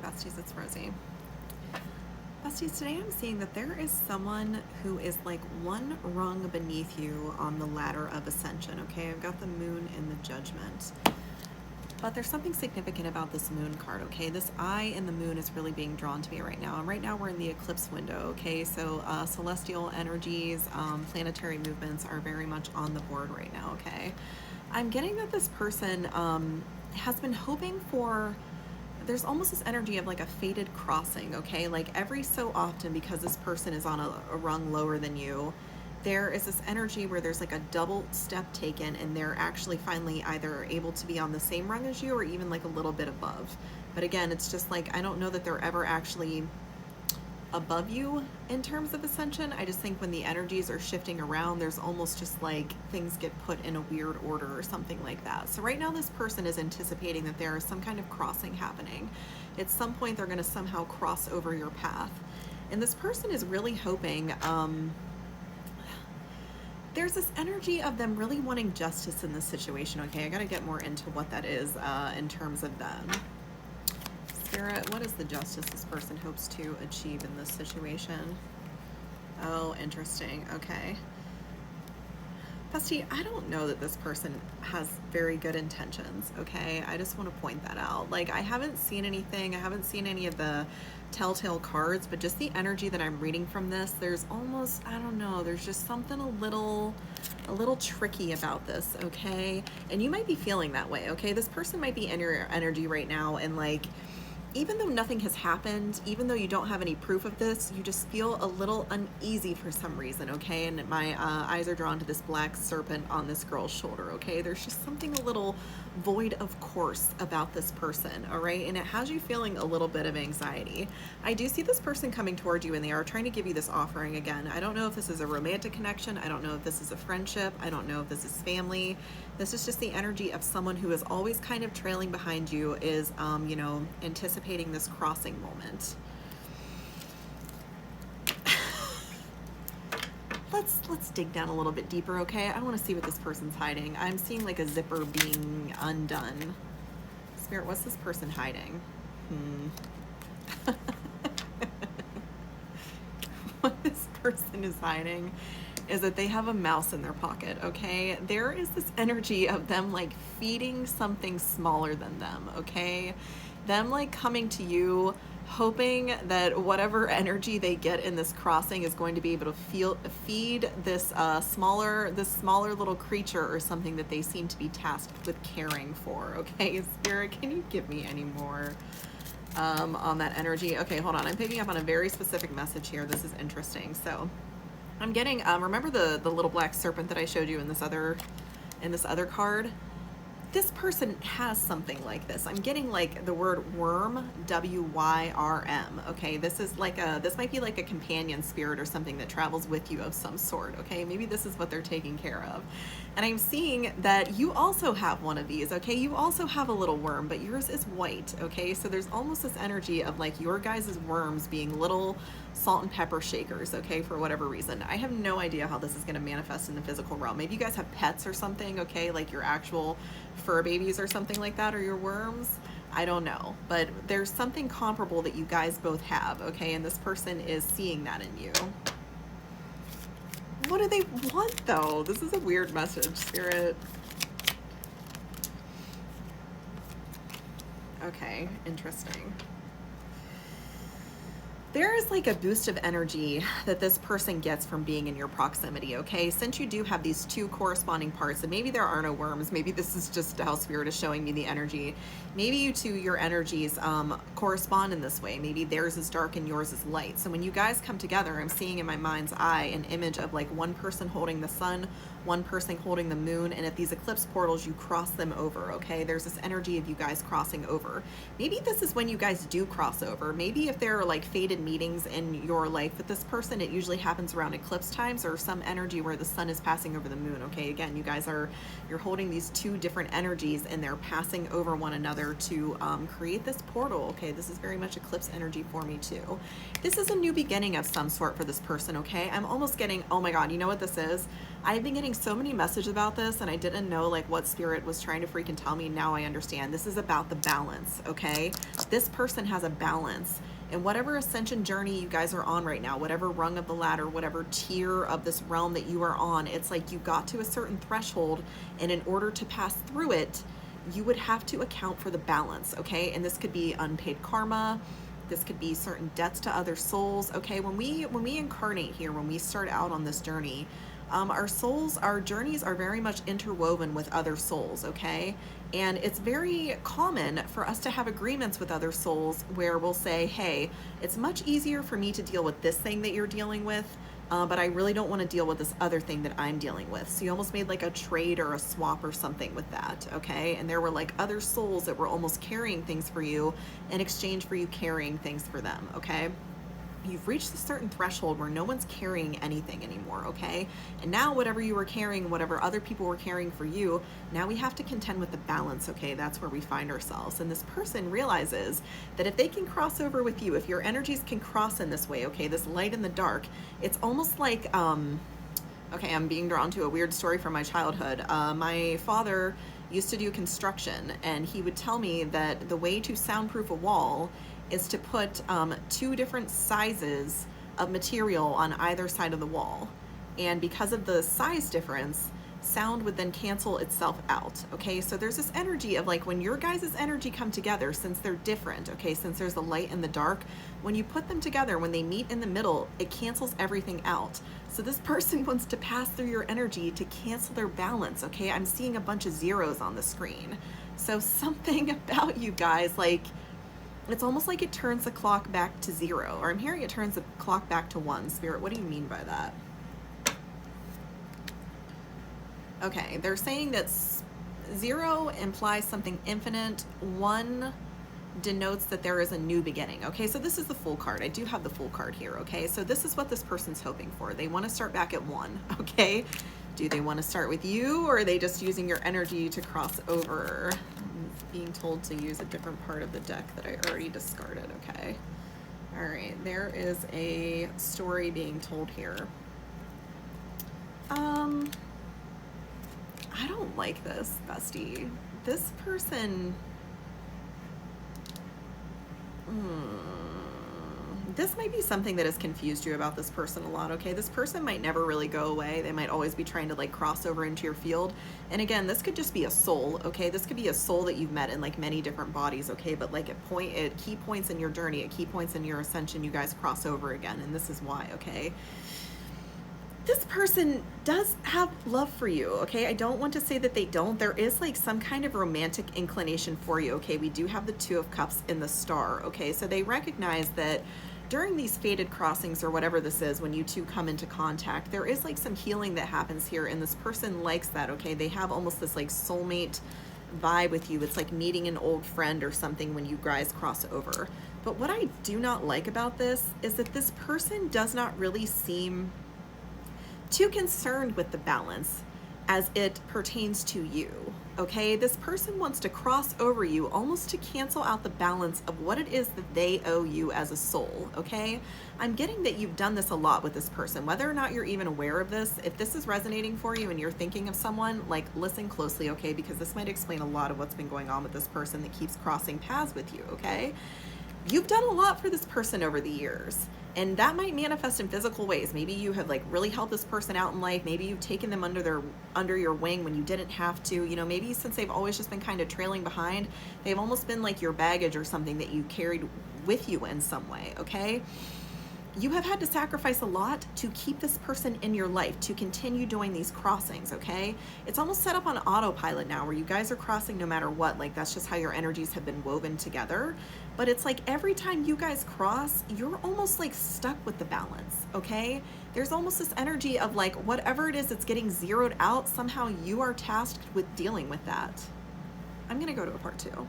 besties, it's Rosie. Besties, today I'm seeing that there is someone who is like one rung beneath you on the ladder of ascension, okay? I've got the moon and the judgment. But there's something significant about this moon card, okay? This eye in the moon is really being drawn to me right now. And right now we're in the eclipse window, okay? So celestial energies, planetary movements are very much on the board right now, okay? I'm getting that this person has been hoping for, there's almost this energy of like a fated crossing, okay? Like every so often, because this person is on a rung lower than you, there is this energy where there's like a double step taken and they're actually finally either able to be on the same rung as you or even like a little bit above. But again, it's just like, I don't know that they're ever actually above you in terms of ascension. I just think when the energies are shifting around, there's almost just like things get put in a weird order or something like that. So right now this person is anticipating that there is some kind of crossing happening. At some point they're going to somehow cross over your path. And this person is really hoping, there's this energy of them really wanting justice in this situation. Okay, I got to get more into what that is in terms of them. Spirit, what is the justice this person hopes to achieve in this situation? Oh, interesting. Okay. Bestie, I don't know that this person has very good intentions, okay? I just want to point that out. Like, I haven't seen anything. I haven't seen any of the telltale cards, but just the energy that I'm reading from this, there's almost, I don't know, there's just something a little tricky about this, okay? And you might be feeling that way, okay? This person might be in your energy right now and like, even though nothing has happened, even though you don't have any proof of this, you just feel a little uneasy for some reason, okay? And my eyes are drawn to this black serpent on this girl's shoulder, okay? There's just something a little void of course about this person, all right? And it has you feeling a little bit of anxiety. I do see this person coming toward you and they are trying to give you this offering again. I don't know if this is a romantic connection. I don't know if this is a friendship. I don't know if this is family. This is just the energy of someone who is always kind of trailing behind you, is, you know, anticipating this crossing moment. Let's dig down a little bit deeper, okay? I want to see what this person's hiding. I'm seeing like a zipper being undone. Spirit, what's this person hiding? What this person is hiding is that they have a mouse in their pocket, okay? There is this energy of them like feeding something smaller than them, okay? Them like coming to you, hoping that whatever energy they get in this crossing is going to be able to feed this smaller little creature or something that they seem to be tasked with caring for, okay? Spirit, can you give me any more on that energy? Okay, hold on. I'm picking up on a very specific message here. This is interesting. So I'm getting, remember the little black serpent that I showed you in this other card? This person has something like this. I'm getting like the word worm, W-Y-R-M, okay? This might be like a companion spirit or something that travels with you of some sort, okay? Maybe this is what they're taking care of. And I'm seeing that you also have one of these, okay? You also have a little worm, but yours is white, okay? So there's almost this energy of like your guys' worms being little salt and pepper shakers, okay, for whatever reason. I have no idea how this is going to manifest in the physical realm. Maybe you guys have pets or something, okay, like your actual fur babies or something like that, or your worms. I don't know, but there's something comparable that you guys both have, okay, and this person is seeing that in you. What do they want though? This is a weird message, Spirit. Okay, interesting. There is like a boost of energy that this person gets from being in your proximity, okay? Since you do have these two corresponding parts, and maybe there are no worms, maybe this is just how Spirit is showing me the energy. Maybe you two, your energies correspond in this way. Maybe theirs is dark and yours is light. So when you guys come together, I'm seeing in my mind's eye an image of like one person holding the sun, one person holding the moon, and at these eclipse portals, you cross them over, okay? There's this energy of you guys crossing over. Maybe this is when you guys do cross over. Maybe if there are like fated significant meetings in your life with this person, it usually happens around eclipse times or some energy where the sun is passing over the moon. Okay, again, you guys you're holding these two different energies and they're passing over one another to create this portal. Okay, this is very much eclipse energy for me too. This is a new beginning of some sort for this person. Okay, I'm almost getting, oh my God, you know what this is? I've been getting so many messages about this and I didn't know like what spirit was trying to freaking tell me. Now I understand. This is about the balance. Okay, this person has a balance. And whatever ascension journey you guys are on right now, whatever rung of the ladder, whatever tier of this realm that you are on, it's like you got to a certain threshold, and in order to pass through it, you would have to account for the balance, okay? And this could be unpaid karma, this could be certain debts to other souls, okay? When we incarnate here, when we start out on this journey, our souls, our journeys are very much interwoven with other souls, okay? And it's very common for us to have agreements with other souls where we'll say, hey, it's much easier for me to deal with this thing that you're dealing with, but I really don't want to deal with this other thing that I'm dealing with. So you almost made like a trade or a swap or something with that, okay? And there were like other souls that were almost carrying things for you in exchange for you carrying things for them, okay? You've reached a certain threshold where no one's carrying anything anymore, okay? And now whatever you were carrying, whatever other people were carrying for you, now we have to contend with the balance, okay? That's where we find ourselves. And this person realizes that if they can cross over with you, if your energies can cross in this way, okay, this light and the dark, it's almost like, okay, I'm being drawn to a weird story from my childhood. My father used to do construction, and he would tell me that the way to soundproof a wall is to put 2 different sizes of material on either side of the wall. And because of the size difference, sound would then cancel itself out, okay? So there's this energy of like when your guys' energy come together, since they're different, okay, since there's the light and the dark, when you put them together, when they meet in the middle, it cancels everything out. So this person wants to pass through your energy to cancel their balance, okay? I'm seeing a bunch of zeros on the screen. So something about you guys, like, it's almost like it turns the clock back to 0, or I'm hearing it turns the clock back to 1. Spirit, what do you mean by that? Okay, they're saying that 0 implies something infinite, 1 denotes that there is a new beginning. Okay, so this is the full card. I do have the full card here, okay? So this is what this person's hoping for. They want to start back at 1, okay? Do they want to start with you, or are they just using your energy to cross over? Being told to use a different part of the deck that I already discarded. Okay, all right, there is a story being told here. I don't like this, bestie. This person, this might be something that has confused you about this person a lot, okay? This person might never really go away. They might always be trying to like cross over into your field. And again, this could just be a soul, okay? This could be a soul that you've met in like many different bodies, okay? But like at key points in your journey, at key points in your ascension, you guys cross over again, and this is why, okay? This person does have love for you, okay? I don't want to say that they don't. There is like some kind of romantic inclination for you, okay? We do have the 2 of Cups in the star, okay? So they recognize that during these fated crossings or whatever this is, when you two come into contact, there is like some healing that happens here, and this person likes that, okay? They have almost this like soulmate vibe with you. It's like meeting an old friend or something when you guys cross over. But what I do not like about this is that this person does not really seem too concerned with the balance as it pertains to you, okay? This person wants to cross over you almost to cancel out the balance of what it is that they owe you as a soul, okay? I'm getting that you've done this a lot with this person, whether or not you're even aware of this. If this is resonating for you and you're thinking of someone, like, listen closely, okay? Because this might explain a lot of what's been going on with this person that keeps crossing paths with you, okay? You've done a lot for this person over the years, and that might manifest in physical ways. Maybe you have like really helped this person out in life. Maybe you've taken them under your wing when you didn't have to. You know, maybe since they've always just been kind of trailing behind, they've almost been like your baggage or something that you carried with you in some way, okay? You have had to sacrifice a lot to keep this person in your life, to continue doing these crossings, okay? It's almost set up on autopilot now where you guys are crossing no matter what. Like, that's just how your energies have been woven together. But it's like every time you guys cross, you're almost like stuck with the balance, okay? There's almost this energy of like whatever it is that's getting zeroed out, somehow you are tasked with dealing with that. I'm gonna go to a part 2.